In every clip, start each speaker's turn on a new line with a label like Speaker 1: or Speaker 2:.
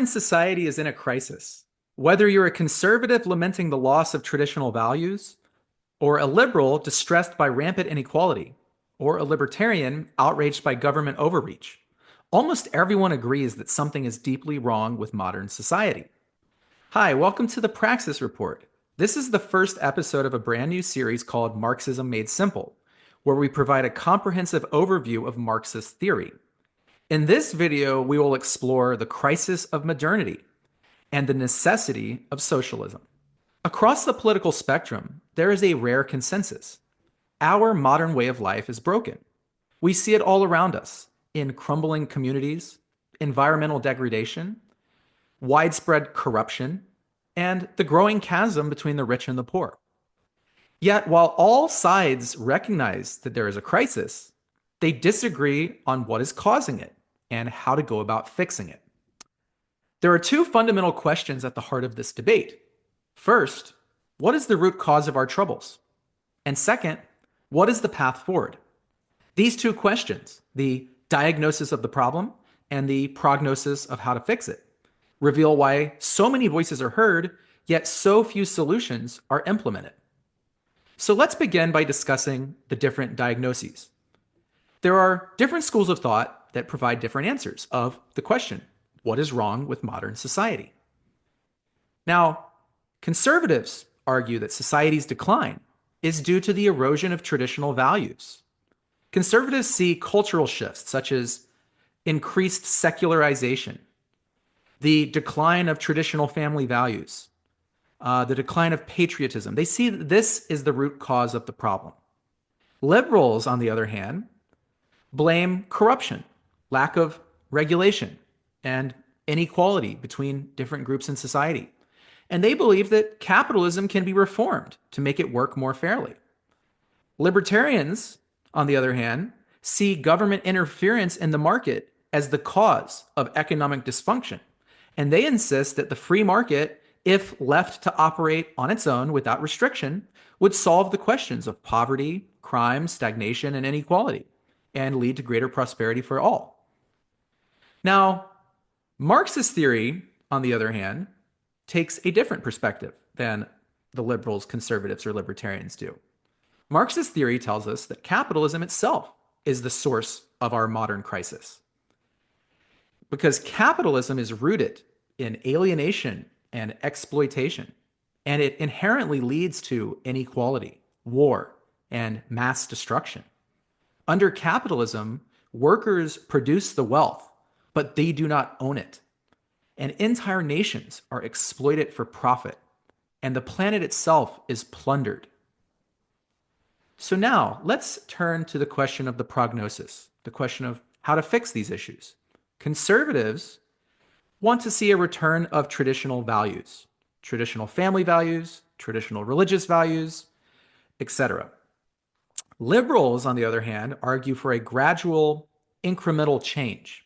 Speaker 1: society is in a crisis. Whether you're a conservative lamenting the loss of traditional values, or a liberal distressed by rampant inequality, or a libertarian outraged by government overreach, almost everyone agrees that something is deeply wrong with modern society. Hi, welcome to the Praxis Report. This is the first episode of a brand new series called Marxism Made Simple, where we provide a comprehensive overview of Marxist theory. In this video, we will explore the crisis of modernity and the necessity of socialism. Across the political spectrum, there is a rare consensus. Our modern way of life is broken. We see it all around us in crumbling communities, environmental degradation, widespread corruption, and the growing chasm between the rich and the poor. Yet, while all sides recognize that there is a crisis, they disagree on what is causing it and how to go about fixing it. There are two fundamental questions at the heart of this debate. First, what is the root cause of our troubles? And second, what is the path forward? These two questions, the diagnosis of the problem and the prognosis of how to fix it, reveal why so many voices are heard, yet so few solutions are implemented. So let's begin by discussing the different diagnoses. There are different schools of thought that provide different answers of the question, what is wrong with modern society? Now, conservatives argue that society's decline is due to the erosion of traditional values. Conservatives see cultural shifts such as increased secularization, the decline of traditional family values, the decline of patriotism. They see that this is the root cause of the problem. Liberals, on the other hand, blame corruption, lack of regulation, and inequality between different groups in society. And they believe that capitalism can be reformed to make it work more fairly. Libertarians, on the other hand, see government interference in the market as the cause of economic dysfunction. And they insist that the free market, if left to operate on its own without restriction, would solve the questions of poverty, crime, stagnation, and inequality, and lead to greater prosperity for all. Now, Marxist theory, on the other hand, takes a different perspective than the liberals, conservatives, or libertarians do. Marxist theory tells us that capitalism itself is the source of our modern crisis. Because capitalism is rooted in alienation and exploitation, and it inherently leads to inequality, war, and mass destruction. Under capitalism, workers produce the wealth, but they do not own it. And entire nations are exploited for profit, and the planet itself is plundered. So now, let's turn to the question of the prognosis, the question of how to fix these issues. Conservatives want to see a return of traditional values, traditional family values, traditional religious values, etc. Liberals, on the other hand, argue for a gradual, incremental change,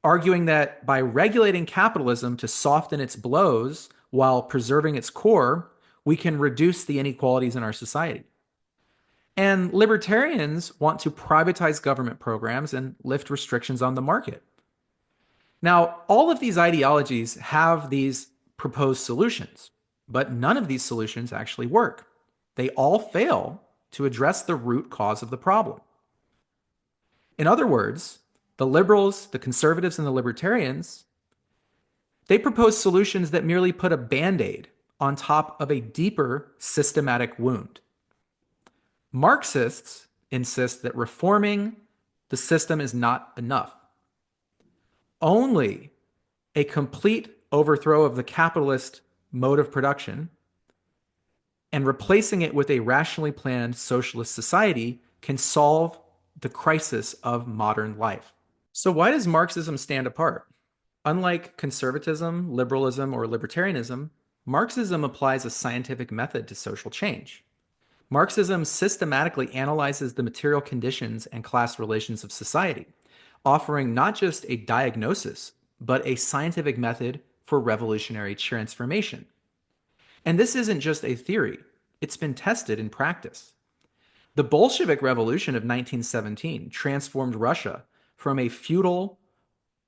Speaker 1: arguing that by regulating capitalism to soften its blows while preserving its core, we can reduce the inequalities in our society. And libertarians want to privatize government programs and lift restrictions on the market. Now, all of these ideologies have these proposed solutions, but none of these solutions actually work. They all fail to address the root cause of the problem. In other words, the liberals, the conservatives, and the libertarians, they propose solutions that merely put a Band-Aid on top of a deeper systematic wound. Marxists insist that reforming the system is not enough. Only a complete overthrow of the capitalist mode of production and replacing it with a rationally planned socialist society can solve the crisis of modern life. So why does Marxism stand apart? Unlike conservatism, liberalism, or libertarianism, Marxism applies a scientific method to social change. Marxism systematically analyzes the material conditions and class relations of society, offering not just a diagnosis, but a scientific method for revolutionary transformation. And this isn't just a theory, it's been tested in practice. The Bolshevik Revolution of 1917 transformed Russia from a feudal,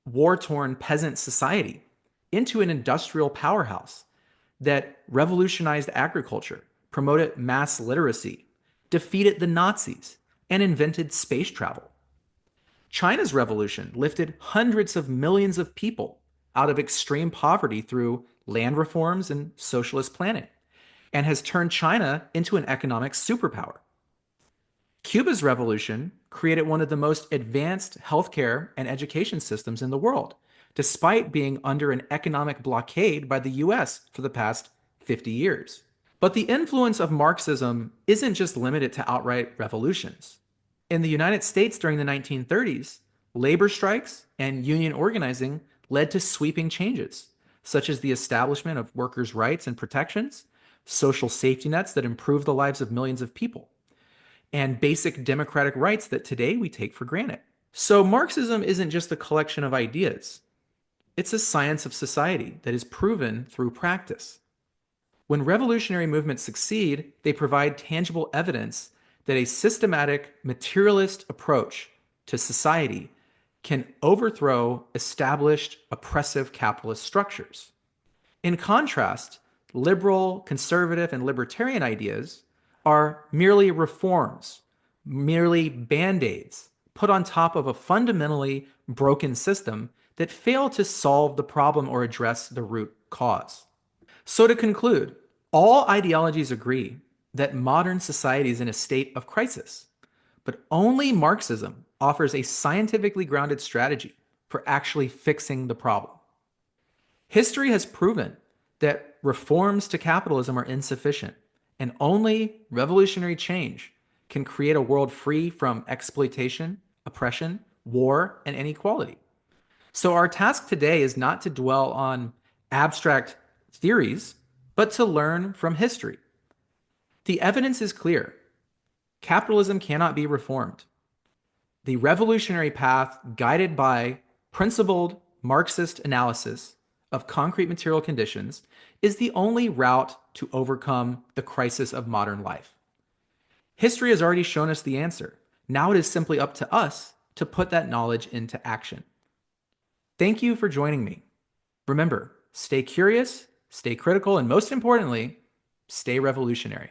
Speaker 1: war-torn peasant society into an industrial powerhouse that revolutionized agriculture, promoted mass literacy, defeated the Nazis, and invented space travel. China's revolution lifted hundreds of millions of people out of extreme poverty through land reforms and socialist planning, and has turned China into an economic superpower. Cuba's revolution created one of the most advanced healthcare and education systems in the world, despite being under an economic blockade by the US for the past 50 years. But the influence of Marxism isn't just limited to outright revolutions. In the United States during the 1930s, labor strikes and union organizing led to sweeping changes, such as the establishment of workers' rights and protections, social safety nets that improved the lives of millions of people, and basic democratic rights that today we take for granted. So Marxism isn't just a collection of ideas. It's a science of society that is proven through practice. When revolutionary movements succeed, they provide tangible evidence that a systematic, materialist approach to society can overthrow established oppressive capitalist structures. In contrast, liberal, conservative, and libertarian ideas are merely reforms, merely band-aids put on top of a fundamentally broken system that fail to solve the problem or address the root cause. So to conclude, all ideologies agree that modern society is in a state of crisis, but only Marxism offers a scientifically grounded strategy for actually fixing the problem. History has proven that reforms to capitalism are insufficient, and only revolutionary change can create a world free from exploitation, oppression, war, and inequality. So our task today is not to dwell on abstract theories, but to learn from history. The evidence is clear. Capitalism cannot be reformed. The revolutionary path, guided by principled Marxist analysis of concrete material conditions, is the only route to overcome the crisis of modern life. History has already shown us the answer. Now it is simply up to us to put that knowledge into action. Thank you for joining me. Remember, stay curious, stay critical, and most importantly, stay revolutionary.